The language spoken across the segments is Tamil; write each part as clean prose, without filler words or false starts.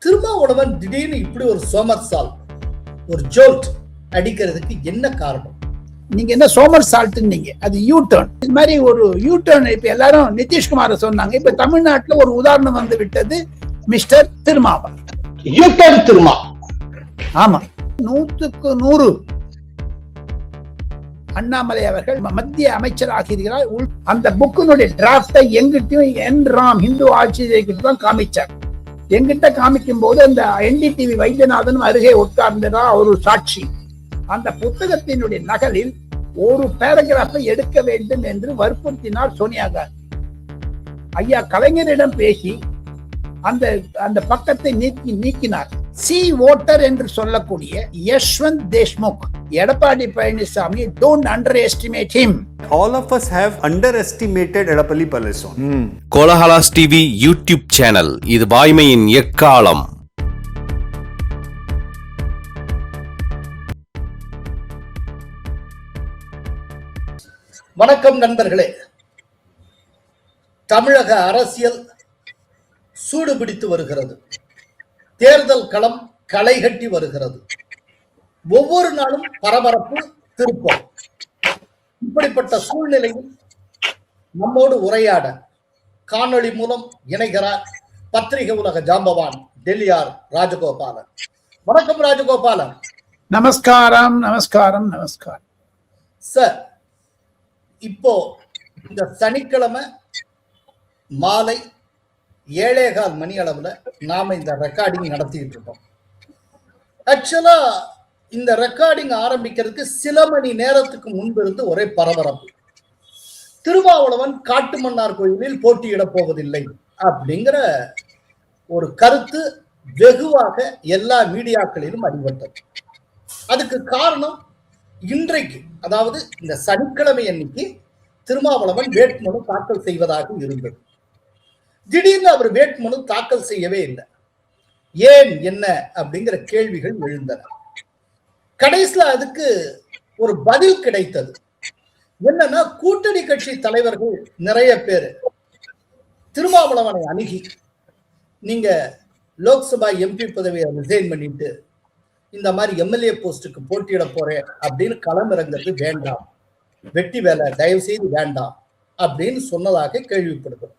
திருமாவளவன் திடீர்னு இப்படி ஒரு சோமர்சால்ட், ஒரு ஜோல்ட் அடிக்கிறதுக்கு என்ன காரணம்? நீங்க என்ன சோமர் சால்ட்னீங்க, அது யூ டர்ன். இது மாதிரி ஒரு யூ டர்ன் இப்ப எல்லாரும் நிதிஷ்குமார சொன்னாங்க. இப்ப தமிழ்நாட்டுல ஒரு உதாரணம் வந்து விட்டது, mister Thirumavalavan. You turn Thiruma. ஆமா, 100க்கு 100 அண்ணாமலை அவர்கள் மத்திய அமைச்சர் ஆகிறார். அந்த புக்கினுடைய டிராப்டை எங்கிட்டையும் என் ராம் இந்து ஆட்சியை தான் காமிச்சார். எங்கிட்ட காமிக்கும் போது அந்த NDTV வைத்தியநாதன் அருகே உட்கார்ந்ததா ஒரு சாட்சி. அந்த புத்தகத்தினுடைய நகலில் ஒரு பேராகிராஃபை எடுக்க வேண்டும் என்று வற்புறுத்தினார் சோனியா காந்தி. ஐயா கலைஞரிடம் பேசி அந்த பக்கத்தை நீக்கினார். சி ஓட்டர் என்று சொல்லக்கூடிய Yashwant Deshmukh, Edappadi Palaniswami, don't underestimate him. All of us have underestimated Edappally Palaniswamy. Kolahalas TV YouTube channel, இது வாய்மையின் எக்காலம். வணக்கம் நண்பர்களே. தமிழக அரசியல் சூடுபிடித்து வருகிறது. தேர்தல் களம் களை கட்டி வருகிறது. ஒவ்வொரு நாளும் பரபரப்பு, திருப்பம். இப்படிப்பட்ட சூழ்நிலையில் நம்மோடு உரையாட காணொளி மூலம் இணைகிறார் பத்திரிகை உலக ஜாம்பவான் டெல்லியார் ராஜகோபாலன். வணக்கம் ராஜகோபாலன். நமஸ்காரம் நமஸ்காரம் நமஸ்காரம் சார். இப்போ இந்த சனிக்கிழமை மாலை 7:15 மணி அளவுல நாம இந்த ரெக்கார்டிங் நடத்திட்டு இருக்கோம். ஆக்சுவலா இந்த ரெக்கார்டிங் ஆரம்பிக்கிறதுக்கு சில மணி நேரத்துக்கு முன்பு இருந்து ஒரே பரபரப்பு. திருமாவளவன் காட்டுமன்னார் கோயிலில் போட்டியிட போவதில்லை அப்படிங்கிற ஒரு கருத்து வெகுவாக எல்லா மீடியாக்களிலும் அடிபட்டது. அதுக்கு காரணம், இன்றைக்கு அதாவது இந்த சனிக்கிழமை அன்னைக்கு திருமாவளவன் வேட்புமனு தாக்கல் செய்வதாக இருந்தது. திடீர்னு அவர் வேட்புமனு தாக்கல் செய்யவே இல்லை. ஏன் என்ன அப்படிங்கிற கேள்விகள் எழுந்தன. கடைசியில அதுக்கு ஒரு பதில் கிடைத்தது. என்னன்னா, கூட்டணி கட்சி தலைவர்கள் நிறைய பேர் திருமாவளவனை அணுகி, நீங்க லோக்சபா MP பதவியை ரிசைன் பண்ணிட்டு இந்த மாதிரி MLA போஸ்டுக்கு போட்டியிட போறேன் அப்படின்னு களமிறங்கிறது வேண்டாம், வெட்டி வேலை தயவு செய்து வேண்டாம் அப்படின்னு சொன்னதாக கேள்விப்படுகிறோம்.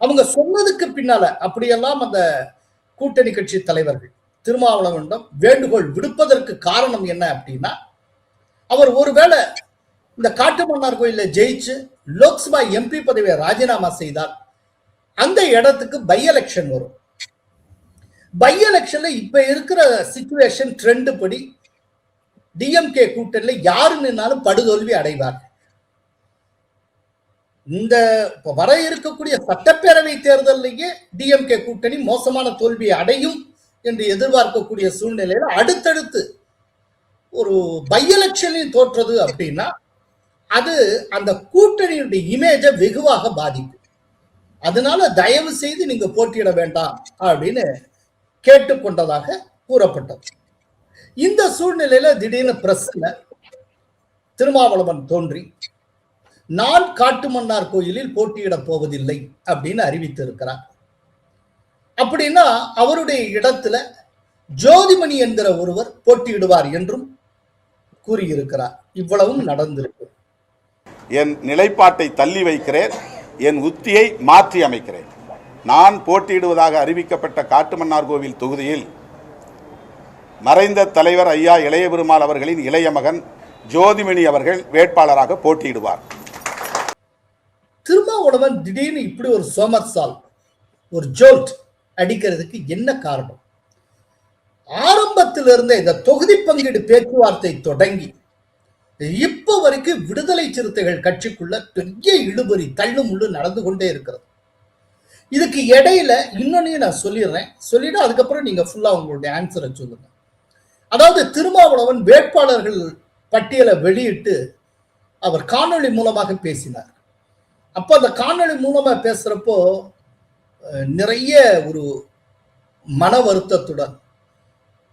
அவங்க சொன்னதுக்கு பின்னால அப்படியெல்லாம் அந்த கூட்டணி கட்சி தலைவர்கள் திருமாவளவனிடம் வேண்டுகோள் விடுப்பதற்கு காரணம் என்ன அப்படின்னா, அவர் ஒருவேளை இந்த காட்டுமன்னார் கோயில ஜெயிச்சு லோக்சபா MP பதவியை ராஜினாமா செய்தால் அந்த இடத்துக்கு பை எலெக்ஷன் வரும். பை எலெக்ஷன்ல இப்ப இருக்கிற சிச்சுவேஷன் ட்ரெண்ட் படி DMK கூட்டணியில யாரு நின்னாலும் படுதோல்வி அடைவார். இந்த வர இருக்கக்கூடிய சட்டப்பேரவை தேர்தலையே DMK கூட்டணி மோசமான தோல்வியை அடையும் என்று எதிர்பார்க்கக்கூடிய சூழ்நிலையில அடுத்தடுத்து ஒரு பை எலெக்ஷனில் தோற்றது அப்படின்னா அது அந்த கூட்டணியுடைய இமேஜை வெகுவாக பாதிக்கும். அதனால தயவு செய்து நீங்க போட்டியிட வேண்டாம் அப்படின்னு கேட்டுக்கொண்டதாக கூறப்பட்டது. இந்த சூழ்நிலையில திடீர்னு பிரஸ்ல திருமாவளவன் தோன்றி, நான் காட்டுமன்னார் கோயிலில் போட்டியிட போவதில்லை அப்படின்னு அறிவித்திருக்கிறார். அப்படின்னா அவருடைய இடத்துல ஜோதிமணி என்கிற ஒருவர் போட்டியிடுவார் என்றும் கூறியிருக்கிறார். இவ்வளவும் நடந்திருக்கு. என் நிலைப்பாட்டை தள்ளி வைக்கிறேன், என் உத்தியை மாற்றி அமைக்கிறேன். நான் போட்டியிடுவதாக அறிவிக்கப்பட்ட காட்டுமன்னார் கோவில் தொகுதியில் மறைந்த தலைவர் ஐயா இளைய பெருமாள் அவர்களின் இளைய மகன் ஜோதிமணி அவர்கள் வேட்பாளராக போட்டியிடுவார். திருமாவளவன் திடீர்னு இப்படி ஒரு சோமர்சால்ட், ஒரு ஜோல்ட் அடிக்கிறதுக்கு என்ன காரணம்? ஆரம்பத்திலிருந்தே இந்த தொகுதி பங்கீடு பேச்சுவார்த்தை தொடங்கி இப்ப வரைக்கும் விடுதலை சிறுத்தைகள் கட்சிக்குள்ள பெரிய இழுபறி தள்ளு முள்ளு நடந்து கொண்டே இருக்கிறது. இதுக்கு இடையில இன்னொன்னு நான் சொல்லிட்டு அதுக்கப்புறம் நீங்க ஃபுல்லா உங்களுடைய ஆன்சரை சொல்லுங்க. அதாவது திருமாவளவன் வேட்பாளர்கள் பட்டியலை வெளியிட்டு அவர் காணொளி மூலமாக பேசினார். அப்போ அந்த காணொளி மூலமா பேசுறப்போ நிறைய ஒரு மன வருத்தத்துடன்,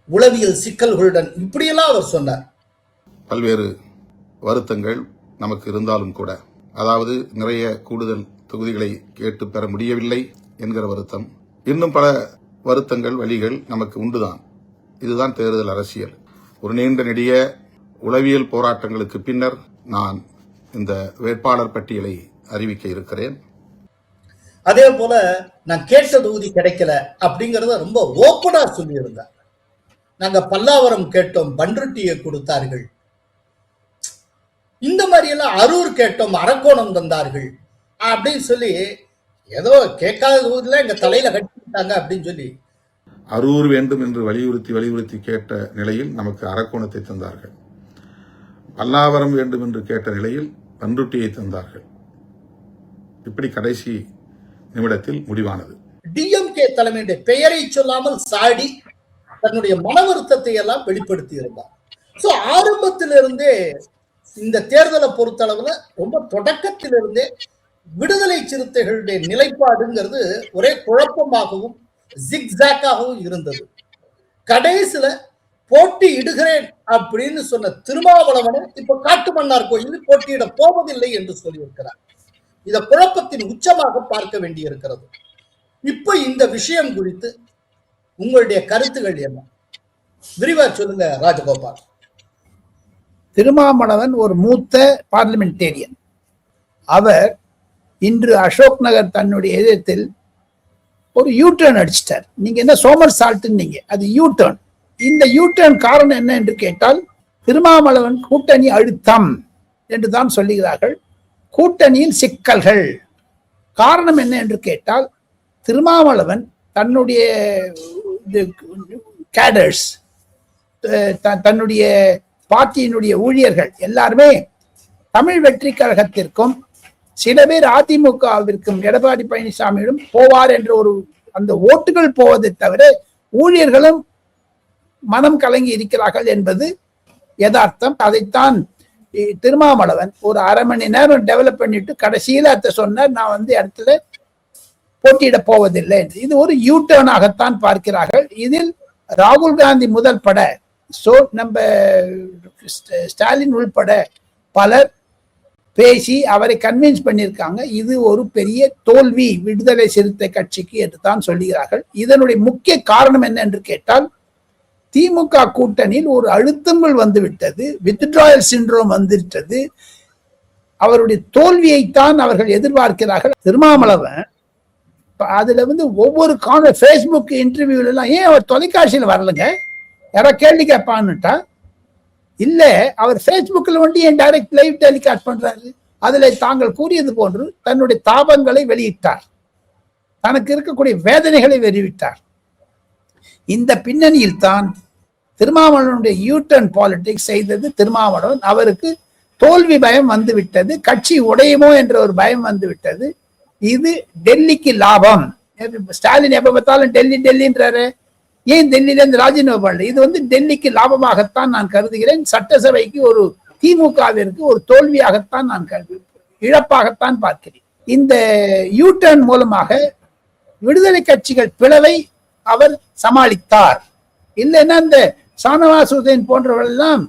உளவியல் சிக்கல்களுடன் இப்படியெல்லாம் அவர் சொன்னார். பல்வேறு வருத்தங்கள் நமக்கு இருந்தாலும் கூட, அதாவது நிறைய கூடுதல் தொகுதிகளை கேட்டு பெற முடியவில்லை என்கிற வருத்தம், இன்னும் பல வருத்தங்கள், வலிகள் நமக்கு உண்டுதான். இதுதான் தேர்தல் அரசியல். ஒரு நீண்ட நெடிய உளவியல் போராட்டங்களுக்கு பின்னர் நான் இந்த வேட்பாளர் பட்டியலை அறிவிக்க இருக்கிறேன். அதே போல நான் கேட்ட தொகுதி கிடைக்கல அப்படிங்கறத ரொம்ப ஓப்பனா சொல்லி இருந்தார். நாங்க பல்லாவரம் கேட்டோம், பன்ருட்டியை கொடுத்தார்கள். இந்த மாதிரி எல்லாம் அரூர் கேட்டோம், அரக்கோணம் தந்தார்கள் அப்படின்னு சொல்லி ஏதோ கேட்காத தொகுதியில எங்க தலையில கட்டிட்டாங்க அப்படின்னு சொல்லி அரூர் வேண்டும் என்று வலியுறுத்தி கேட்ட நிலையில் நமக்கு அரக்கோணத்தை தந்தார்கள். பல்லாவரம் வேண்டும் என்று கேட்ட நிலையில் பன்ருட்டியை தந்தார்கள். இப்படி கடைசி நிமிடத்தில் முடிவானது. டிஎம்கே தலைமையுடைய பெயரை சொல்லாமல் சாடி தன்னுடைய மன வருத்தத்தை எல்லாம் வெளிப்படுத்தி இருந்தார். சோ ஆரம்பத்திலிருந்தே இந்த தேர்தலை பொறுத்தளவுல ரொம்ப தொடக்கத்திலிருந்தே விடுதலை சிறுத்தைகளுடைய நிலைப்பாடுங்கிறது ஒரே குழப்பமாகவும் ஜிக்ஸாக்காகவும் இருந்தது. கடைசியில போட்டி இடுகிறேன் அப்படின்னு சொன்ன திருமாவளவனும் இப்ப காட்டுமன்னார் கோயிலில் போட்டியிட போவதில்லை என்று சொல்லியிருக்கிறார். இத குழப்பத்தின் உச்சமாக பார்க்க வேண்டியிருக்கிறது. இப்ப இந்த விஷயம் குறித்து உங்களுடைய கருத்துகள் என்ன? விரிவா சொல்லுங்க ராஜகோபால். திருமாவளவன் ஒரு மூத்த பார்லிமெண்டேரியன். அவர் இன்று அசோக் நகர் தன்னுடைய எதிர்த்தில் ஒரு யூடர்ன் அடிச்சிட்டார். நீங்க என்ன சோமர் சால்ட்னீங்க, அது யூடர்ன். இந்த யூடர்ன் காரணம் என்ன என்று கேட்டால் திருமாவளவன் கூட்டணி அழுத்தம் என்றுதான் சொல்லுகிறார்கள். கூட்டணியில் சிக்கல்கள். காரணம் என்ன என்று கேட்டால் திருமாவளவன் தன்னுடைய கேடர்ஸ், தன்னுடைய பார்ட்டியினுடைய ஊழியர்கள் எல்லாருமே தமிழ் வெற்றி கழகத்திற்கும் சில பேர் அதிமுகவிற்கும் எடப்பாடி பழனிசாமியிடம் போவார் என்ற ஒரு அந்த ஓட்டுகள் போவதை தவிர ஊழியர்களும் மனம் கலங்கி இருக்கிறார்கள் என்பது யதார்த்தம். அதைத்தான் திருமாவளவன் ஒரு அரை மணி நேரம் டெவலப் பண்ணிட்டு கடைசியில அதை சொன்னார், நான் இடத்துல போட்டியிட போவதில்லை என்று. இது ஒரு யூடர்னாகத்தான் பார்க்கிறார்கள். இதில் ராகுல் காந்தி முதல் பட நம்ம ஸ்டாலின் உள்பட பலர் பேசி அவரை கன்வின்ஸ் பண்ணியிருக்காங்க. இது ஒரு பெரிய தோல்வி விடுதலை சிறுத்தை கட்சிக்கு என்று தான் சொல்லுகிறார்கள். இதனுடைய முக்கிய காரணம் என்ன என்று கேட்டால் திமுக கூட்டணியில் ஒரு அழுத்தங்கள் வந்துவிட்டது, வித்ட்ராயல் சிண்ட்ரோம் வந்துவிட்டது. அவருடைய தோல்வியைத்தான் அவர்கள் எதிர்பார்க்கிறார்கள். திருமாவளவன் அதுல ஒவ்வொரு பேஸ்புக் இன்டர்வியூல எல்லாம் ஏன் அவர் தொலைக்காட்சியில் வரலங்க, யாரோ கேள்வி கேட்பான்னுட்டா இல்ல, அவர் பேஸ்புக்ல ஏன் டைரக்ட் லைவ் டெலிகாஸ்ட் பண்றாரு. அதுல தாங்கள் கூறியது போன்று தன்னுடைய தாபங்களை வெளியிட்டார், தனக்கு இருக்கக்கூடிய வேதனைகளை வெளியிட்டார். இந்த பின்னணியில் தான் திருமாவளவனுடைய யூடர்ன் பாலிடிக்ஸ் செய்தது திருமாவளவன். அவருக்கு தோல்வி பயம் வந்து விட்டது, கட்சி உடையுமோ என்ற ஒரு பயம் வந்து விட்டது. இது டெல்லிக்கு லாபம். ஸ்டாலின் எப்ப பார்த்தாலும் டெல்லி டெல்லின்றாரு, ஏன் டெல்லியில இருந்து ராஜினாமா பண்ணல? இது டெல்லிக்கு லாபமாகத்தான் நான் கருதுகிறேன். சட்டசபைக்கு ஒரு திமுகவிற்கு ஒரு தோல்வியாகத்தான் நான் இழப்பாகத்தான் பார்க்கிறேன். இந்த யூடர்ன் மூலமாக விடுதலை கட்சிகள் பிளவை அவர் சமாளித்தார். இல்லைன்னா இந்த ஷானவாஸ் ஹுசைன் போன்றவர்கள் எல்லாம்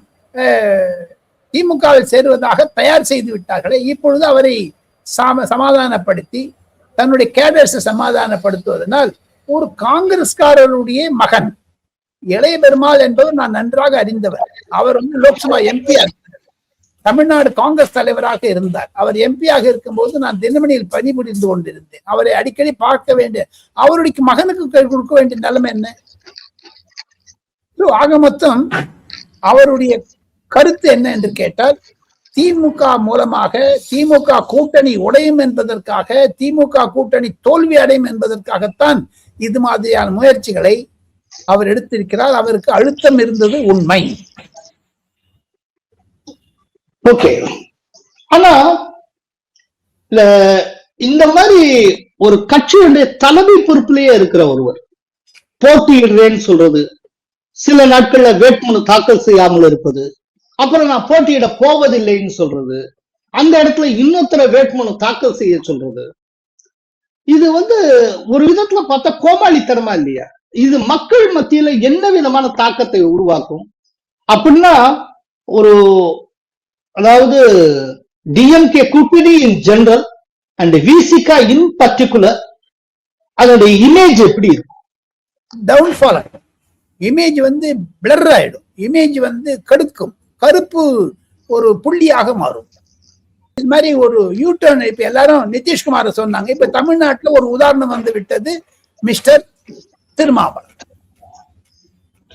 திமுகவில் சேருவதாக தயார் செய்து விட்டார்களே. இப்பொழுது அவரை சமாதானப்படுத்தி தன்னுடைய கேடர்ஸை சமாதானப்படுத்துவதனால் ஒரு காங்கிரஸ்காரருடைய மகன் இளைய பெருமாள் என்பவர் நான் நன்றாக அறிந்தவர். அவர் லோக்சபா எம்பியாக தமிழ்நாடு காங்கிரஸ் தலைவராக இருந்தார். அவர் எம்பியாக இருக்கும்போது நான் தினமணியில் பணிபுரிந்து கொண்டிருந்தேன். அவரை அடிக்கடி பார்க்க வேண்டிய, அவருடைய மகனுக்கு கொடுக்க வேண்டிய நிலைமை என்ன? ஆக மொத்தம் அவருடைய கருத்து என்ன என்று கேட்டால் திமுக மூலமாக திமுக கூட்டணி உடையும் என்பதற்காக, திமுக கூட்டணி தோல்வி அடையும் என்பதற்காகத்தான் இது மாதிரியான முயற்சிகளை அவர் எடுத்திருக்கிறார். அவருக்கு அழுத்தம் இருந்தது உண்மை. ஓகே, ஆனா இந்த மாதிரி ஒரு கட்சியுடைய தலைமை பொறுப்பிலேயே இருக்கிற ஒருவர் போட்டியிடுறேன்னு சொல்றது, சில நாட்கள்ல வேட்புமனு தாக்கல் செய்யாமல் இருப்பது, அப்புறம் நான் போட்டியிட போவதில்லைன்னு சொல்றது, அந்த இடத்துல இன்னொருத்தர வேட்புமனு தாக்கல் செய்ய சொல்றது, இது ஒரு விதத்துல பார்த்தா கோமாளித்தனமா இல்லையா? இது மக்கள் மத்தியில என்ன விதமான தாக்கத்தை உருவாக்கும் அப்படின்னா, ஒரு அதாவது டிஎம்கே கூட்டணி இன் general and Visika in particular அதோட இமேஜ் எப்படி இருக்கும்? டவுன்ஃபால் ஆகும், இமேஜ் வந்து பிளர் ஆயிடும், இமேஜ் வந்து கடுக்கும், கருப்பு ஒரு புள்ளியாக மாறும். இது மாதிரி ஒரு யூடர்ன் இப்ப எல்லாரும் நிதிஷ்குமார சொன்னாங்க. இப்ப தமிழ்நாட்டுல ஒரு உதாரணம் வந்து விட்டது, மிஸ்டர் திருமாவளவன்.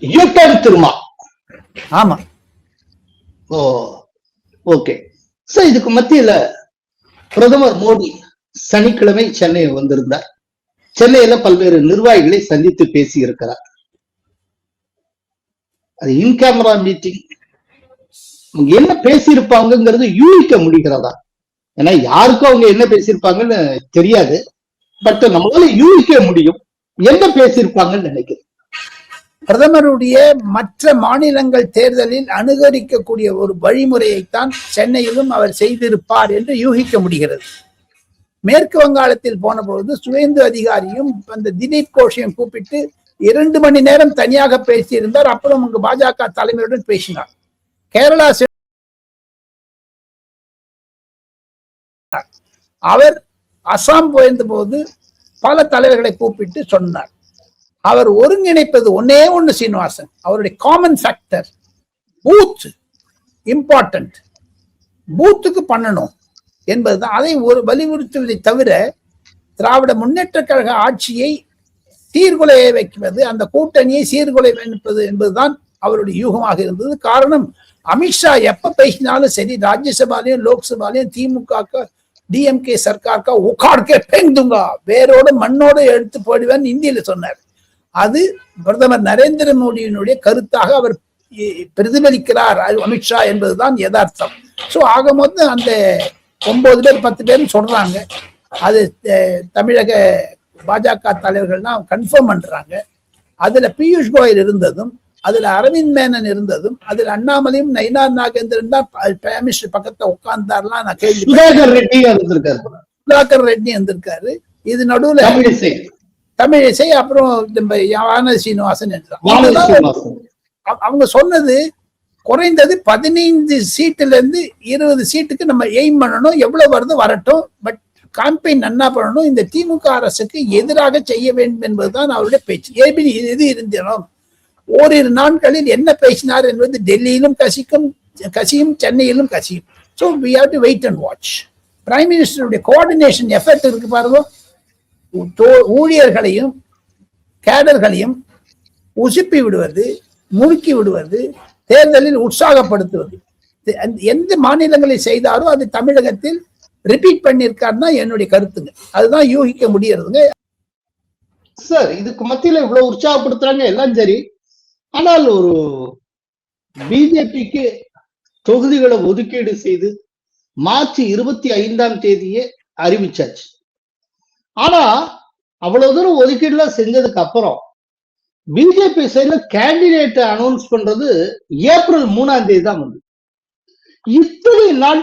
யூடர்ன் திருமா. ஆமா. ஓ ஓகே சார். இதுக்கு மத்தியில பிரதமர் மோடி சனிக்கிழமை சென்னை வந்திருந்தார். சென்னையில பல்வேறு நிர்வாகிகளை சந்தித்து பேசி இருக்கிறார். அது இன் கேமரா மீட்டிங். என்ன பேசியிருப்பாங்கிறது யூகிக்க முடிகிறதா? ஏன்னா யாருக்கும் அவங்க என்ன பேசியிருப்பாங்கன்னு தெரியாது. பட் நம்மளால யூகிக்க முடியும் என்ன பேசியிருப்பாங்கன்னு நினைக்கிறேன். பிரதமருடைய மற்ற மாநிலங்கள் தேர்தலில் அனுகரிக்கக்கூடிய ஒரு வழிமுறையைத்தான் சென்னையிலும் அவர் செய்திருப்பார் என்று யூகிக்க முடிகிறது. மேற்கு வங்காளத்தில் போன பொழுது சுவேந்து அதிகாரியும் அந்த திலீப் கோஷையும் கூப்பிட்டு 2 மணி நேரம் தனியாக பேசியிருந்தார். அப்புறம் அங்கு பாஜக தலைமையுடன் பேசினார். கேரளா அவர் அசாம் போயிருந்த போது பல தலைவர்களை கூப்பிட்டு சொன்னார். அவர் ஒருங்கிணைப்பது ஒன்னே ஒண்ணு சீனிவாசன், அவருடைய காமன் ஃபேக்டர் பூத் இம்பார்ட்டன்ட், பூத்துக்கு பண்ணணும் என்பதுதான். அதை ஒரு வலியுறுத்துவதை தவிர திராவிட முன்னேற்ற கழக ஆட்சியை சீர்குலைய வைப்பது, அந்த கூட்டணியை சீர்குலை வைப்பது என்பதுதான் அவருடைய யூகமாக இருந்தது. காரணம், அமித்ஷா எப்ப பேசினாலும் சரி, ராஜ்யசபாலையும் லோக்சபாலையும் திமுக டிஎம்கே சர்க்கார் உக்கார்க்கே பெங்குங்கா, வேரோட மண்ணோட எடுத்து போடுவேன் இந்தியில சொன்னார். அது பிரதமர் நரேந்திர மோடியினுடைய கருத்தாக அவர் பிரதிபலிக்கிறார் அமித்ஷா என்பதுதான் யதார்த்தம். சோ ஆக மொத்தம் அந்த 9 பேர் 10 பேரும் சொல்றாங்க. அது தமிழக பாஜக தலைவர்கள்லாம் கன்ஃபார்ம் பண்றாங்க. அதுல பியூஷ் கோயல் இருந்ததும், அதுல அரவிந்த் மேனன் இருந்ததும், அதுல அண்ணாமலையும் நயினார் நாகேந்திரன் தான் பிரைம் மினிஸ்டர் பக்கத்துல உட்கார்ந்தார்லாம் நான் கேள்வி. சுதாகர் ரெட்டி வந்திருக்காரு. இது நடுவுல தமிழிசை, அப்புறம் வானதி சீனிவாசன் என்றார். அவங்க சொன்னது குறைந்தது 15 சீட்டுல இருந்து 20 சீட்டுக்கு நம்ம எய்ம் பண்ணணும், எவ்வளவு வருது வரட்டும், பட் காம்பெயின் நன்னா பண்ணணும், இந்த திமுக அரசுக்கு எதிராக செய்ய வேண்டும் என்பதுதான் அவருடைய பேச்சு. எது இருந்தோம் ஓரிரு நாட்களில் என்ன பேசினார் என்பது டெல்லியிலும் கசியும், சென்னையிலும் கசியும். So we have to wait and watch. Prime மினிஸ்டருடைய கோஆர்டினேஷன் எஃபெக்ட் இருக்கு பாருங்க. ஊழியர்களையும் கேடர்களையும் உசுப்பி விடுவது, முறுக்கி விடுவது, தேர்தலில் உற்சாகப்படுத்துவது, எந்த மாநிலங்களில் செய்தாரோ அது தமிழகத்தில் ரிப்பீட் பண்ணியிருக்காருன்னா என்னுடைய கருத்துங்க. அதுதான் யூகிக்க முடியறதுங்க. சார் இதுக்கு மத்தியில இவ்வளவு உற்சாகப்படுத்துறாங்க எல்லாம் சரி, ஆனால் ஒரு பிஜேபிக்கு தொகுதிகளை ஒதுக்கீடு செய்து மார்ச் 25ஆம் தேதியே அறிவிச்சாச்சு. ஆனா அவ்வளவு தூரம் ஒதுக்கீடுல செஞ்சதுக்கு அப்புறம் பிஜேபி சைட்ல கேண்டிடேட் அனௌன்ஸ் பண்றது ஏப்ரல் 3ஆம் தேதி தான் வந்து. இத்தனை நாள்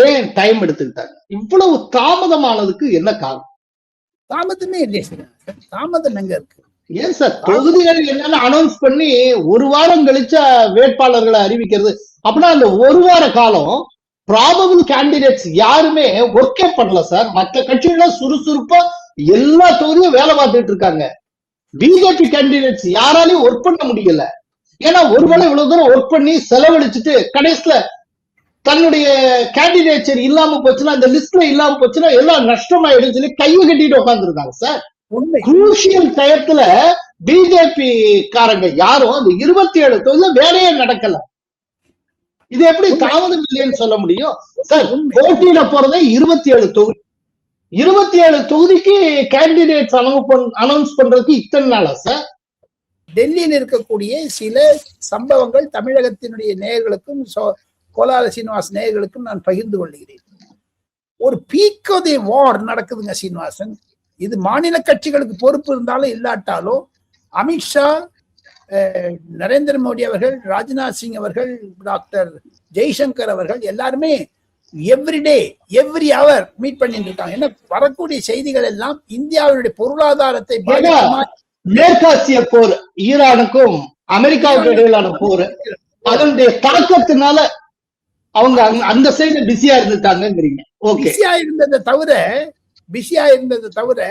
ஏன் டைம் எடுத்துக்கிட்டாங்க? இவ்வளவு தாமதமானதுக்கு என்ன காரணம்? தாமதமே இல்லை சார். தாமதம் எங்க இருக்கு? ஏன் சார் தொகுதிகள் என்னன்னு அனௌன்ஸ் பண்ணி 1 வாரம் கழிச்சா வேட்பாளர்களை அறிவிக்கிறது? அப்படின்னா அந்த 1 வார காலம் ப்ராபபிள் கேண்டிடேட்ஸ் யாருமே ஒர்க்கே பண்ணல சார். மற்ற கட்சிகள் சுறுசுறுப்பா எல்லா தொகுதியும் வேலை பார்த்துட்டு இருக்காங்க. பிஜேபி கேண்டிடேட்ஸ் யாராலையும் ஒர்க் பண்ண முடியல. ஏன்னா ஒருவேளை இவ்வளவு தூரம் ஒர்க் பண்ணி செலவழிச்சுட்டு கடைசியில தன்னுடைய கேண்டிடேச்சர் இல்லாம போச்சுன்னா, அந்த லிஸ்ட்ல இல்லாம போச்சுன்னா எல்லாம் நஷ்டமாயிடும் சொல்லி கையை கட்டிட்டு உட்காந்துருக்காங்க சார். குரூஷியல் டயத்துல பிஜேபி காரங்க யாரும் அந்த 27 தொகுதியில வேலையே நடக்கல. இது எப்படி தாமதம் இல்லைன்னு சொல்ல முடியும் சார்? போட்டியில போறதே 27 தொகுதி, 27 தொகுதிக்கு கேண்டிடேட்ஸ் அனௌன்ஸ் பண்றதுக்கு இத்தனை நாளா சார்? டெல்லியில் இருக்கக்கூடிய சில சம்பவங்கள் தமிழகத்தினுடைய நேயர்களுக்கும் கோலால சீனிவாசன் நேயர்களுக்கும் நான் பகிர்ந்து கொள்கிறேன். ஒரு பீக் ஆஃப் தி வார் நடக்குதுங்க சீனிவாசன். இது மாநில கட்சிகளுக்கு பொறுப்பு இருந்தாலும் இல்லாட்டாலும் அமித்ஷா, நரேந்திர மோடி அவர்கள், ராஜ்நாத் சிங் அவர்கள், டாக்டர் ஜெய்சங்கர் அவர்கள் எல்லாருமே எவ்ரிடே எவ்ரி அவர் மீட் பண்ணிட்டு இருக்காங்க. என்ன வரக்கூடிய செய்திகள் எல்லாம் இந்தியாவுடைய பொருளாதாரத்தை மேற்காசிய போர், ஈரானுக்கும் அமெரிக்காவுக்கு இடையிலான போர், அதனுடைய தாக்கத்தினால அவங்க அந்த சைடு பிஸியா இருந்துட்டாங்கிறீங்க. பிஸியா இருந்ததை தவிர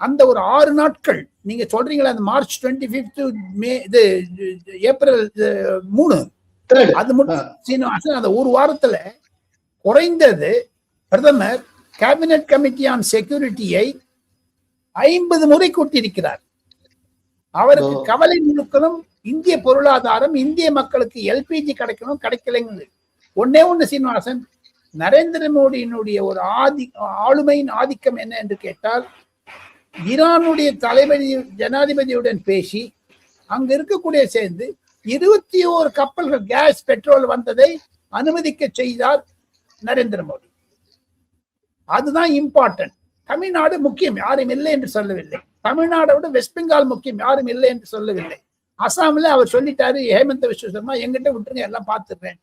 அந்த ஒரு 6 நாட்கள் நீங்க சொல்றீங்களா அந்த மார்ச் 25 மே இது ஏப்ரல் 3 அது மட்டும் சீனிவாசன் அந்த ஒரு வாரத்துல குறைந்தது பிரதமர் கேபினட் கமிட்டி ஆன் செக்யூரிட்டியை 50 முறை கூட்டியிருக்கிறார். அவருக்கு கவலை முழுக்களும் இந்திய பொருளாதாரம், இந்திய மக்களுக்கு எல்பிஜி கிடைக்கணும், கிடைக்கலைங்க. ஒண்ணு சீனிவாசன், நரேந்திர மோடியினுடைய ஒரு ஆளுமையின் ஆதிக்கம் என்ன என்று கேட்டால், ஈரானுடைய ஜனாதிபதியுடன் பேசி அங்க இருக்கக்கூடிய சேர்ந்து 21 கப்பல்கள் கேஸ் பெட்ரோல் வந்ததை அனுமதிக்க செய்தார் நரேந்திர மோடி. அதுதான் இம்பார்ட்டன்ட். தமிழ்நாடு முக்கியம், யாரும் இல்லை என்று சொல்லவில்லை. தமிழ்நாடை விட வெஸ்ட் பெங்கால் முக்கியம், யாரும் இல்லை என்று சொல்லவில்லை. அசாமில் அவர் சொல்லிட்டாரு, ஹேமந்த விஸ்வ சர்மா எங்கிட்ட விட்டுருங்க, எல்லாம் பார்த்துடுறேன்.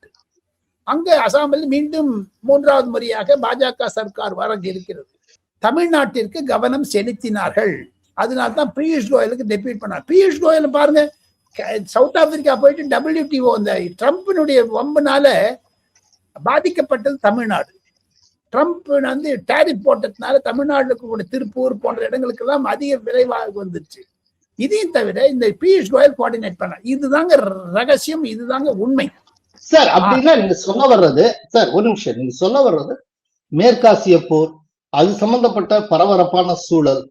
அங்க அசாமில் மீண்டும் 3வது முறையாக பாஜக சர்க்கார் வர இருக்கிறது. தமிழ்நாட்டிற்கு கவனம் செலுத்தினார்கள். அதனால்தான் பியூஷ் கோயலுக்கு டெபியூட் பண்ணார். பியூஷ் கோயல் பாருங்க, சவுத் ஆப்பிரிக்கா போயிட்டு WTO அந்த ட்ரம்ப்னுடைய வம்புனால பாதிக்கப்பட்டது தமிழ்நாடு. ட்ரம்ப் வந்து டேரிஃப் போட்டதுனால தமிழ்நாட்டுக்கு கூட திருப்பூர் போன்ற இடங்களுக்கு எல்லாம் அதிக விரைவாக வந்துருச்சு. இதையும் தவிர இந்த பியூஷ் கோயல் கோஆர்டினேட் பண்ண, இதுதாங்க ரகசியம், இதுதாங்க உண்மை. சார் அப்படின்னா நீங்க சொல்ல வர்றது, சார் ஒரு நிமிஷம், நீங்க சொல்ல வர்றது மேற்காசிய போர், அது சம்பந்தப்பட்ட பரபரப்பான சூழல்,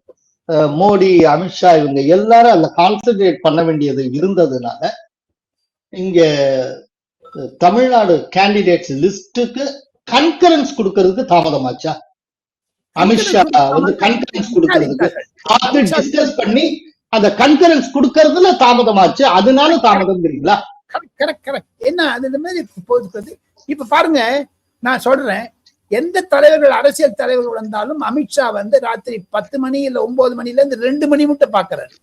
மோடி, அமித்ஷா இவங்க எல்லாரும் அதுல கான்சென்ட்ரேட் பண்ண வேண்டியது இருந்ததுனால இங்க தமிழ்நாடு கேண்டிடேட்ஸ் லிஸ்டுக்கு கன்கரன்ஸ் கொடுக்கறதுக்கு தாமதமாச்சா? அமித்ஷா வந்து கன்கரன்ஸ் கொடுக்கறதுக்கு பார்த்து டிஸ்கஸ் பண்ணி அந்த கன்கரன்ஸ் கொடுக்கறதுல தாமதமாச்சு, அதனால தாமதம்ங்கிறீங்களா? என்ன அது இந்த மாதிரி போகுது. இப்ப பாருங்க, நான் சொல்றேன், எந்த தலைவர்கள், அரசியல் தலைவர்கள் வந்தாலும் அமித்ஷா வந்து ராத்திரி 10 மணி இல்ல 9 மணில இருந்து 2 மணி மட்டும் பாக்குறாரு.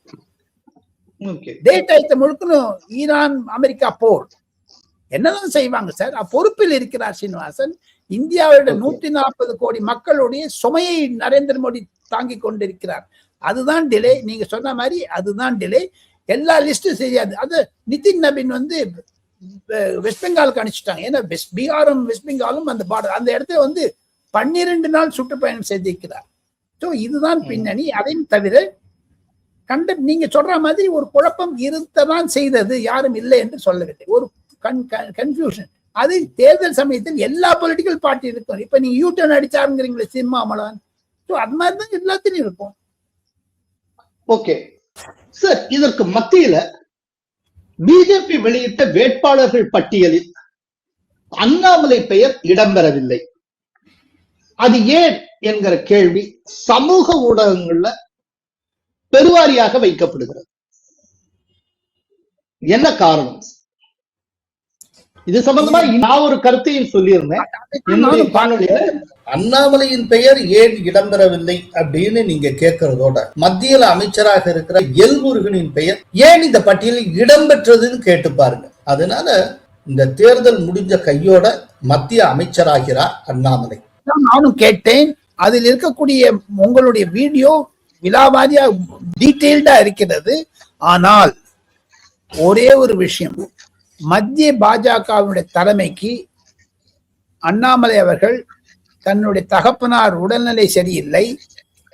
டேட் ஆயத்த முழுக்கணும் ஈரான் அமெரிக்கா போர் என்னதான் செய்வாங்க சார்? பொறுப்பில் இருக்கிறார் சீனிவாசன். இந்தியாவோட 140 கோடி மக்களுடைய சுமையை நரேந்திர மோடி தாங்கி கொண்டிருக்கிறார். அதுதான் டிலே. நீங்க சொன்ன மாதிரி அதுதான் டிலே. எல்லா லிஸ்டும் செய்யாது. அது நிதின் நபின் வந்து வெஸ்ட் பெங்காலுக்கு அனுப்பிச்சிட்டாங்க. ஏன்னா பீகாரும் வெஸ்ட் பெங்காலும் அந்த பார்டர், அந்த இடத்துல வந்து 12 நாள் சுற்றுப்பயணம் செய்திருக்கிறார். ஸோ இதுதான் பின்னணி. அதையும் தவிர நீங்க சொல்ற மாதிரி ஒரு குழப்பம் இருந்ததான் செய்தது, யாரும் இல்லை என்று சொல்லவில்லை. ஒரு கன்ஃபியூஷன். அது தேர்தல் சமயத்தில் எல்லா பொலிட்டிக்கல் பார்ட்டி இருக்கும். இப்ப நீங்க யூட்டர்ன் அடிச்சாருங்கிறீங்களே சிம்மாமலான், ஸோ அது மாதிரிதான் எல்லாத்திலையும் இருக்கும். ஓகே சார், இதற்கு மத்தியில பிஜேபி வெளியிட்ட வேட்பாளர்கள் பட்டியலில் அண்ணாமலை பெயர் இடம்பெறவில்லை. அது ஏன் என்கிற கேள்வி சமூக ஊடகங்கள்ல பெருவாரியாக வைக்கப்படுகிறது. என்ன காரணம்? இது சம்பந்தமா நான் ஒரு கருத்தையும் சொல்லியிருந்தேன் என்னுடைய காணொலியில. அண்ணாமலையின் பெயர் ஏன் இடம்பெறவில்லை அப்படின்னு நீங்க கேட்கறதோட, மத்தியில அமைச்சராக இருக்கிற எல் முருகனின் பெயர் ஏன் இந்த பட்டியலில் இடம்பெற்றதுன்னு கேட்டு பாருங்க. அதனால இந்த தேர்தல் முடிஞ்ச கையோட மத்திய அமைச்சராகிறார் அண்ணாமலை. நானும் கேட்டேன். அதில் இருக்கக்கூடிய உங்களுடைய வீடியோ விலாவாரியா டீடைல்டா இருக்கிறது. ஆனால் ஒரே ஒரு விஷயம், மத்திய பாஜகவுடைய தலைமைக்கு அண்ணாமலை அவர்கள் தன்னுடைய தகப்பனார் உடல்நிலை சரியில்லை,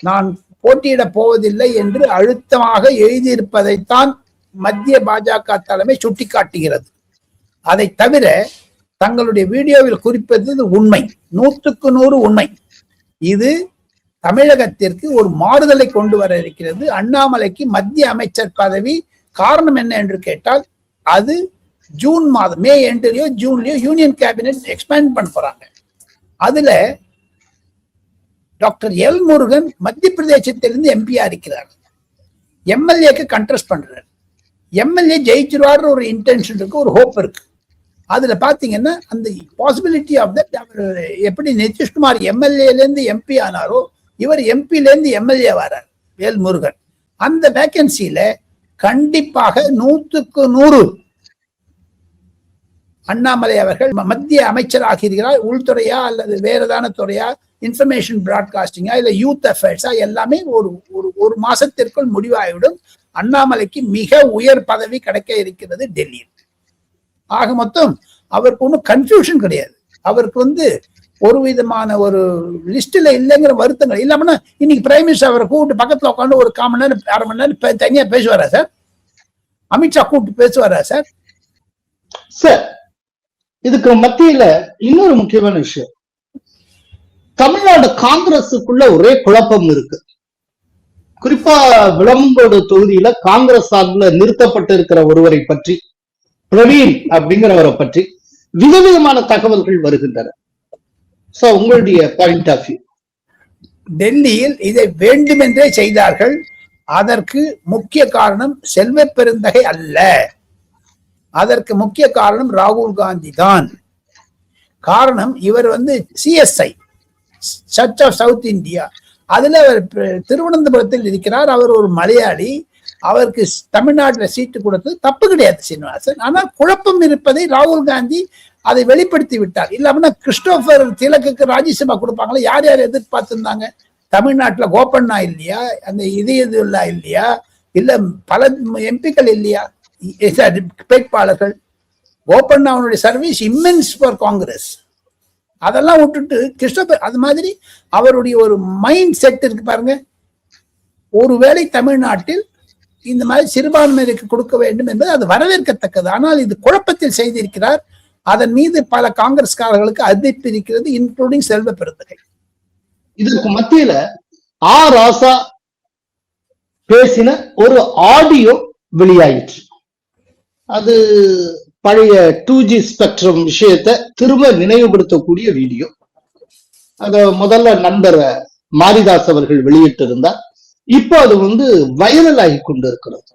நான் போட்டியிட போவதில்லை என்று அழுத்தமாக எழுதியிருப்பதைத்தான் மத்திய பாஜக தலைமை சுட்டிக்காட்டுகிறது. அதை தவிர தங்களுடைய வீடியோவில் குறிப்பது உண்மை, 100க்கு 100 உண்மை. இது தமிழகத்திற்கு ஒரு மாறுதலை கொண்டு வர இருக்கிறது. அண்ணாமலைக்கு மத்திய அமைச்சர் பதவி காரணம் என்ன என்று கேட்டால், அது ஜூன் மாதம், மே எண்டுலயோ ஜூன்லயோ யூனியன் கேபினெட் எக்ஸ்பேண்ட் பண்ண போறாங்க. அதுல டாக்டர் எல் முருகன் மத்திய பிரதேசத்திலிருந்து எம்பியா இருக்கிறார். எம்எல்ஏக்கு கண்டெஸ்ட் பண்றாரு. எம்எல்ஏ ஜெயிச்சிருவாரு ஒரு இன்டென்ஷன் இருக்கு, ஒரு ஹோப் இருக்கு. அதுல பாத்தீங்கன்னா அந்த பாசிபிலிட்டி ஆஃப் தட், எப்படி நிதிஷ்குமார் எம்எல்ஏல இருந்து எம்பி ஆனாரோ, இவர் எம்பில இருந்து எம்எல்ஏ வரார் எல் முருகன். அந்த வேகன்சியில கண்டிப்பாக 100க்கு 100 அண்ணாமலை அவர்கள் மத்திய அமைச்சர் ஆகிறார். உள்துறையா அல்லது வேற ஏதான துறையா, இன்ஃபர்மேஷன் பிராட்காஸ்டிங்கா இல்ல யூத் அஃபேர்ஸா, எல்லாமே ஒரு மாசத்திற்குள் முடிவாகிவிடும். அண்ணாமலைக்கு மிக உயர் பதவி கிடைக்க இருக்கிறது டெல்லியில். ஆக மொத்தம் அவருக்கு ஒன்றும் கன்ஃபியூஷன் கிடையாது. அவருக்கு வந்து ஒரு விதமான ஒரு லிஸ்ட்ல இல்லைங்கிற வருத்தங்கள் இல்லாமன்னா இன்னைக்கு பிரைம் மினிஸ்டர் அவரை கூப்பிட்டு பக்கத்துல உட்காந்து ஒரு 1/4 மணி நேரம் 1/2 மணி நேரம் தனியா பேசுவாரா சார்? அமித்ஷா கூப்பிட்டு பேசுவாரா சார்? சார், இதுக்கு மத்தியில இன்னொரு முக்கியமான விஷயம், தமிழ்நாடு காங்கிரஸுக்குள்ள ஒரே குழப்பம் இருக்கு. குறிப்பா விளம்பங்கோடு தொகுதியில காங்கிரஸ் சார்பில் நிறுத்தப்பட்டிருக்கிற ஒருவரை பற்றி, பிரவீன் அப்படிங்கிறவரை பற்றி விதவிதமான தகவல்கள் வருகின்றன. சோ உங்களுடைய பாயிண்ட் ஆஃப் வியூ. டெல்லியில் இதை வேண்டுமென்றே செய்தார்கள். அதற்கு முக்கிய காரணம் செல்வ பெருந்தகை அல்ல, அதற்கு முக்கிய காரணம் ராகுல் காந்தி தான். காரணம், இவர் CSI church of South India, அதுல அவர் திருவனந்தபுரத்தில் இருக்கிறார். அவர் ஒரு மலையாளி, அவருக்கு தமிழ்நாட்டில் சீட்டு கொடுத்தது தப்பு கிடையாது சீனிவாசன். ஆனால் குழப்பம் இருப்பதை ராகுல் காந்தி அதை வெளிப்படுத்தி விட்டார். இல்லாமன்னா கிறிஸ்டோபர் திலக்குக்கு ராஜ்யசபா கொடுப்பாங்களா? யார் யார் எதிர்பார்த்திருந்தாங்க? தமிழ்நாட்டுல கோபண்ணா இல்லையா? அந்த இதயதுல்லா இல்லையா? இல்ல பல எம்பிக்கள் இல்லையா வேட்பாளர்கள்? கோபண்ணாவுடைய சர்வீஸ் இம்மென்ஸ் ஃபார் காங்கிரஸ். அதெல்லாம் விட்டுட்டு கிறிஸ்டோபர், அது மாதிரி அவருடைய ஒரு மைண்ட் செட் இருக்கு பாருங்க. ஒருவேளை தமிழ்நாட்டில் இந்த மாதிரி சிறுபான்மையினருக்கு கொடுக்க வேண்டும் என்பது அது வரவேற்கத்தக்கது. ஆனால் இது குழப்பத்தில் செய்திருக்கிறார். அதன் மீது பல காங்கிரஸ்காரர்களுக்கு அதிர்ப்பு இருக்கிறது, இன்க்ளூடிங் செல்வ பெருந்தகை. இதற்கு மத்தியில ராசா பேசின ஒரு ஆடியோ வெளியாயிற்று. அது பழைய 2G ஸ்பெக்ட்ரம் விஷயத்தை திரும்ப நினைவுபடுத்தக்கூடிய வீடியோ. அத முதல்ல நண்பர் மாரிதாஸ் அவர்கள் வெளியிட்டிருந்தார். இப்போ அது வைரல் ஆகி கொண்டு இருக்கிறது.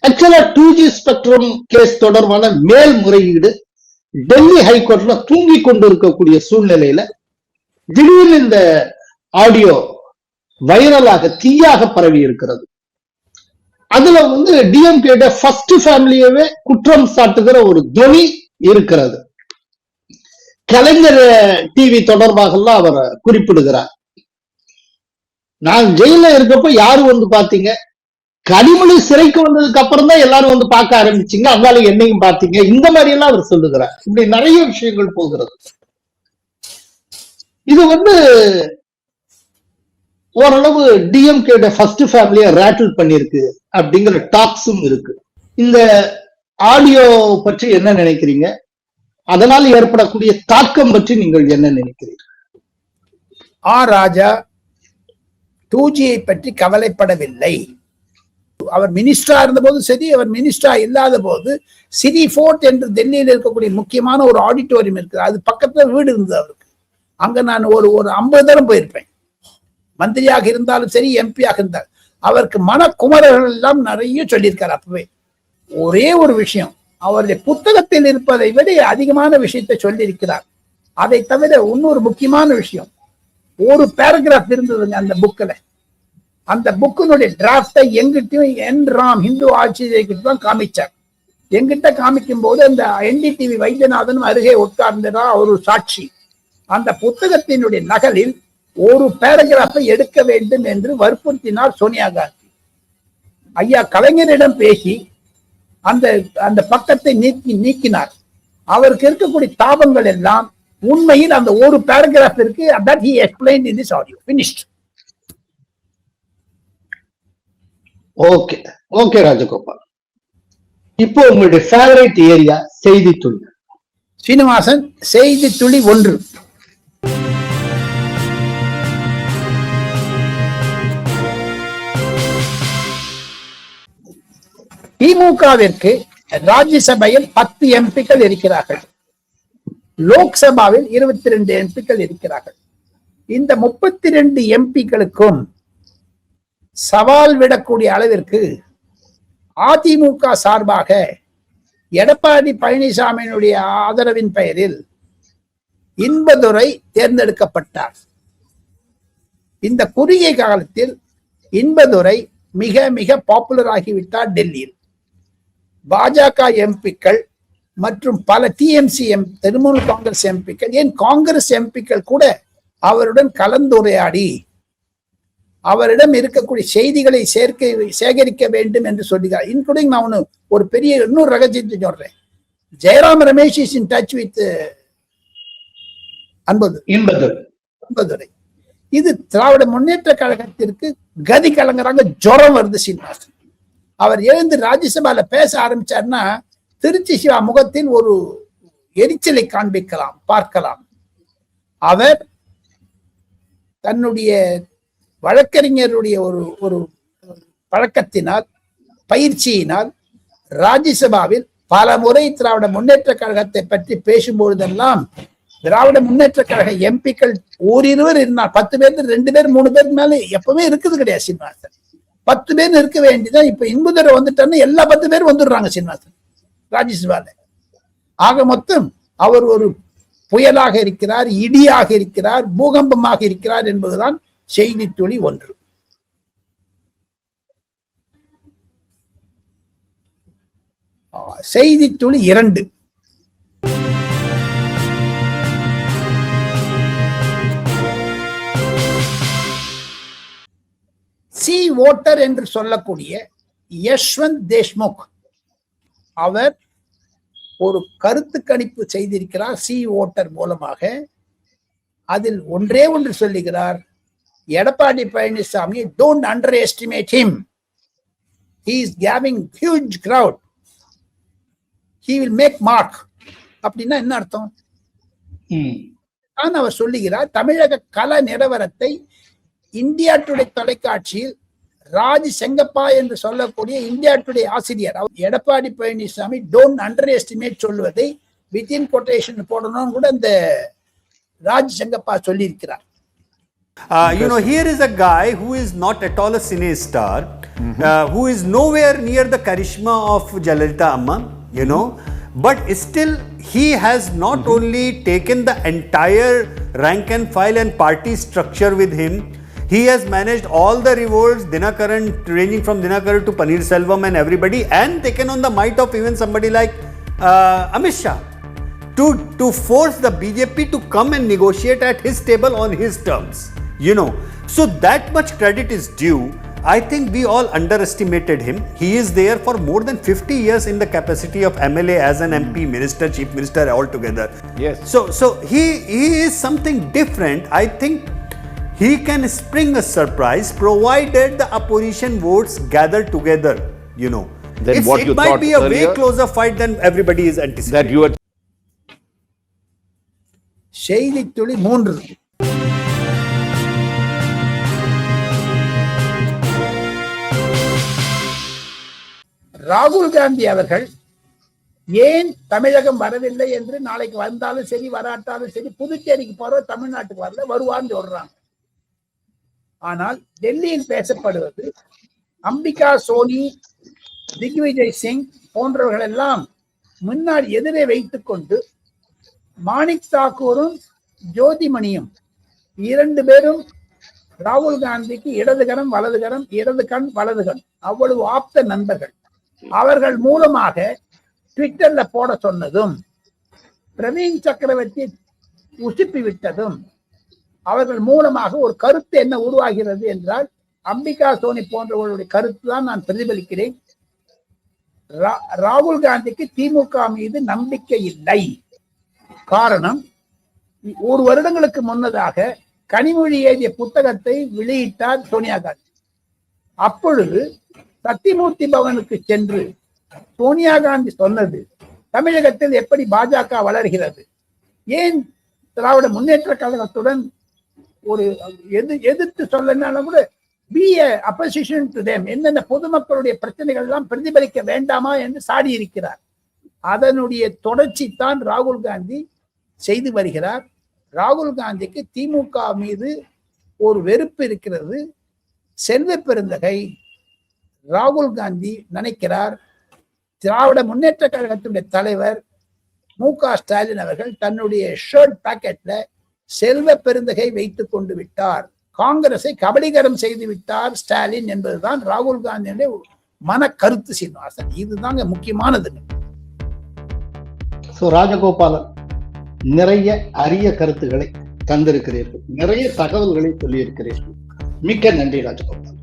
ஆக்சுவலா 2G ஸ்பெக்ட்ரம் கேஸ் தொடர்பான மேல்முறையீடு டெல்லி ஹைகோர்ட்ல தூங்கி கொண்டு இருக்கக்கூடிய சூழ்நிலையில திடீர்னு இந்த ஆடியோ வைரலாக தீயாக பரவி இருக்கிறது. அதுல டிஎம்கே ஃபர்ஸ்ட் ஃபேமிலியவே குற்றம் சாட்டுகிற ஒரு துணி இருக்கிறது. கலைஞர் டிவி தொடர்பாக எல்லாம் அவர் குறிப்பிடுகிறார். நான் ஜெயில இருக்கப்ப யாரு பாத்தீங்க, கனிமொழி சிறைக்கு வந்ததுக்கு அப்புறம் தான் எல்லாரும் பார்க்க ஆரம்பிச்சீங்க, அதனால என்னையும் பாத்தீங்க, இந்த மாதிரி எல்லாம் அவர் சொல்லுகிறார். இப்படி நிறைய விஷயங்கள் போகிறது. இது ஓரளவு டிஎம்கே ஃபர்ஸ்ட் ஃபேமிலியை ரேட்டில் பண்ணிருக்கு அப்படிங்கிற டாக்ஸும் இருக்கு. இந்த ஆடியோ பற்றி என்ன நினைக்கிறீங்க? அதனால் ஏற்படக்கூடிய தாக்கம் பற்றி நீங்கள் என்ன நினைக்கிறீர்கள்? ராஜா 2Gயை பற்றி கவலைப்படவில்லை. அவர் மினிஸ்டரா இருந்த போது சரி, அவர் மினிஸ்டரா இல்லாத போது சிரி ஃபோர்ட் என்று டெல்லியில் இருக்கக்கூடிய முக்கியமான ஒரு ஆடிட்டோரியம் இருக்குது. அது பக்கத்துல வீடு இருந்தது அவருக்கு. அங்க நான் ஒரு 50 தரம் போயிருப்பேன். மந்திரியாக இருந்தாலும் சரி, எம்பியாக இருந்தாலும். அவருக்கு மனக்குமரர்கள் எல்லாம் நிறைய சொல்லியிருக்காரு. அப்பவே ஒரே ஒரு விஷயம், அவருடைய புத்தகத்தில் இருப்பதை விட அதிகமான விஷயத்தை சொல்லியிருக்கிறார். அதை தவிர இன்னொரு முக்கியமான விஷயம், ஒரு பேராகிராஃப் இருந்ததுங்க அந்த புக்ல. அந்த புக்கினுடைய டிராப்டை எங்கிட்டையும் என் ராம் ஹிந்து ஆட்சியர்கிட்ட தான் காமிச்சார். எங்கிட்ட காமிக்கும் போது அந்த NDTV வைத்தியநாதனும் அருகே உட்கார்ந்ததா ஒரு சாட்சி. அந்த புத்தகத்தினுடைய நகலில் ஒரு பேராகிராஃபை எடுக்க வேண்டும் என்று வற்புறுத்தினார் சோனியா காந்தி. ஐயா கலைஞரிடம் பேசி அந்த பக்கத்தை நீக்கினார். அவருக்கு இருக்கக்கூடிய தாபங்கள் எல்லாம் உண்மையில் அந்த ஒரு பேராகிராஃப் இருக்கு. that he explained in this audio. Finished. Okay Rajagopal. இப்போ உங்களுடைய ஃபேவரைட் ஏரியா செய்தி துளி. சீனிவாசன், செய்தி துளி 1. திமுகவிற்கு ராஜ்யசபையில் 10 எம்பிக்கள் இருக்கிறார்கள், லோக்சபாவில் 22 எம்பிக்கள் இருக்கிறார்கள். இந்த 32 எம்பிக்களுக்கும் சவால் விடக்கூடிய அளவிற்கு அதிமுக சார்பாக எடப்பாடி பழனிசாமியினுடைய ஆதரவின் பெயரில் இன்பதுரை தேர்ந்தெடுக்கப்பட்டார். இந்த குறுகிய காலத்தில் இன்பதுரை மிக மிக பாப்புலர் ஆகிவிட்டார் டெல்லியில். பாஜக எம்பிக்கள் மற்றும் பல டிஎம்சி திரிணாமுல் காங்கிரஸ் எம்பிக்கள், ஏன் காங்கிரஸ் எம்பிக்கள் கூட அவருடன் கலந்துரையாடி அவரிடம் இருக்கக்கூடிய செய்திகளை சேகரிக்க வேண்டும் என்று சொல்லுகிறார். இன்க்ளூடிங் நான் ஒரு பெரிய இன்னொரு ரகசியத்தை சொல்றேன். Jairam Ramesh is in touch with Anbadurai. இது திராவிட முன்னேற்ற கழகத்திற்கு கதி கலங்குறாங்க, ஜுரம் வருது சீனிவாசன். அவர் எழுந்து ராஜ்யசபால பேச ஆரம்பிச்சார்னா திருச்சி சிவா முகத்தில் ஒரு எரிச்சலை பார்க்கலாம். அவர் தன்னுடைய வழக்கறிஞருடைய ஒரு பழக்கத்தினால், பயிற்சியினால் ராஜ்யசபாவில் பல முறை திராவிட முன்னேற்ற கழகத்தை பற்றி பேசும்பொழுதெல்லாம் திராவிட முன்னேற்ற கழக எம்பிக்கள் ஓரிருவர் இருந்தார். 10 பேர் 2 பேர் 3 பேருக்கு மேல எப்பவுமே இருக்குது கிடையாது சீனிவாசன். 10 பேர் இருக்க வேண்டியதான். இப்ப இன்புதரை வந்துட்டாருன்னா எல்லா 10 பேரும் வந்துடுறாங்க சீனிவாசன் ராஜ்யசபால. ஆக மொத்தம் அவர் ஒரு புயலாக இருக்கிறார், இடியாக இருக்கிறார், பூகம்பமாக இருக்கிறார் என்பதுதான் செய்தி துளி 1. செய்தி துளி 2. சி ஓட்டர் என்று சொல்லக்கூடிய யஷ்வந்த் தேஷ்முக் அவர் ஒரு கருத்து கணிப்பு செய்திருக்கிறார் சி ஓட்டர் மூலமாக. அதில் ஒன்றே ஒன்று சொல்லுகிறார், Edappadi Palaniswami don't underestimate him, he is having huge crowd, he will make mark. அப்படின்னா என்ன அர்த்தம்? அவர் சொல்லுகிறார், தமிழக கல நிலவரத்தை இந்தியா டுடே தொலைக்காட்சியில் ராஜ் செங்கப்பா என்று சொல்லக்கூடிய இந்தியா டுடே ஆசிரியர் Edappadi Palaniswami don't under estimate சொல்லுவதை வித்தின் கொட்டேஷன் போடணும் கூட இந்த ராஜ் செங்கப்பா சொல்லி இருக்கிறார். Here is a guy who is not at all a cine star, who is nowhere near the charisma of Jayalalitha Amma, but still he has not only taken the entire rank and file and party structure with him, he has managed all the revolts, Dinakaran, ranging from Dinakaran to Paneer Selvam and everybody, and taken on the might of even somebody like Amit Shah to force the BJP to come and negotiate at his table on his terms. So that much credit is due. I think we all underestimated him. He is there for more than 50 years in the capacity of MLA, as an MP, minister, chief minister altogether. Yes. So he is something different. I think he can spring a surprise provided the opposition votes gather together. Then what you it might thought be a way earlier, closer fight than everybody is anticipating. that you were செய்தி துளி 3. ராகுல் காந்தி அவர்கள் ஏன் தமிழகம் வரவில்லை என்று நாளைக்கு வந்தாலும் சரி வராட்டாலும் சரி புதுச்சேரிக்கு போற தமிழ்நாட்டுக்கு வரல வருவான்னு சொல்றாங்க. ஆனால் டெல்லியில் பேசப்படுவது அம்பிகா சோனி, திக்விஜய் சிங் போன்றவர்கள் எல்லாம் முன்னாடி எதிரே வைத்துக் கொண்டு மாணிக் தாக்கூரும் ஜோதிமணியும் 2 பேரும் ராகுல் காந்திக்கு இடதுகரம் வலதுகரம், இடது கண் வலது கண், அவ்வளவு ஆப்த நண்பர்கள். அவர்கள் மூலமாக ட்விட்டர்ல போட சொன்னதும் பிரவீன் சக்கரவர்த்தி உசுப்பி விட்டதும் அவர்கள் மூலமாக ஒரு கருத்து என்ன உருவாகிறது என்றால், அம்பிகா சோனி போன்றவர்களுடைய கருத்து தான் நான் பிரதிபலிக்கிறேன். ராகுல் காந்திக்கு திமுக மீது நம்பிக்கை இல்லை. காரணம், 1 வருடங்களுக்கு முன்னதாக கனிமொழி எழுதிய புத்தகத்தை வெளியிட்டார் சோனியா காந்தி. அப்பொழுது சத்தியமூர்த்தி பவனுக்கு சென்று சோனியா காந்தி சொன்னது, தமிழகத்தில் எப்படி பாஜக வளர்கிறது, ஏன் திராவிட முன்னேற்ற கழகத்துடன் ஒரு எதிர்த்து சொல்லனாலும் கூட be a opposition to them, என்னென்ன பொதுமக்களுடைய பிரச்சனைகள் எல்லாம் பிரதிபலிக்க வேண்டாமா என்று சாடி இருக்கிறார். அதனுடைய தொடர்ச்சி தான் ராகுல் காந்தி செய்து வருகிறார். ராகுல் காந்திக்கு திமுக மீது ஒரு வெறுப்பு இருக்கிறது. செல்வ பெருந்தகை ராகுல் காந்தி நினைக்கிறார், திராவிட முன்னேற்ற கழகத்துடைய தலைவர் மு.க. ஸ்டாலின் அவர்கள் தன்னுடைய ஷர்ட் பாக்கெட்ல செல்வ பெருந்தகை வைத்துக் கொண்டு விட்டார், காங்கிரஸை கபலீகரம் செய்து விட்டார் ஸ்டாலின் என்பதுதான் ராகுல் காந்தியுடைய மன கருத்து. சீனிவாசன், இதுதாங்க முக்கியமானது. ராஜகோபாலன், நிறைய அரிய கருத்துக்களை தந்திருக்கிறீர்கள், நிறைய தகவல்களை சொல்லியிருக்கிறீர்கள். மிக்க நன்றி Rajagopalan.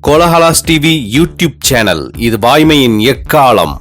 Kolahalas TV YouTube channel, இது வாய்மையின் எக்காலம்.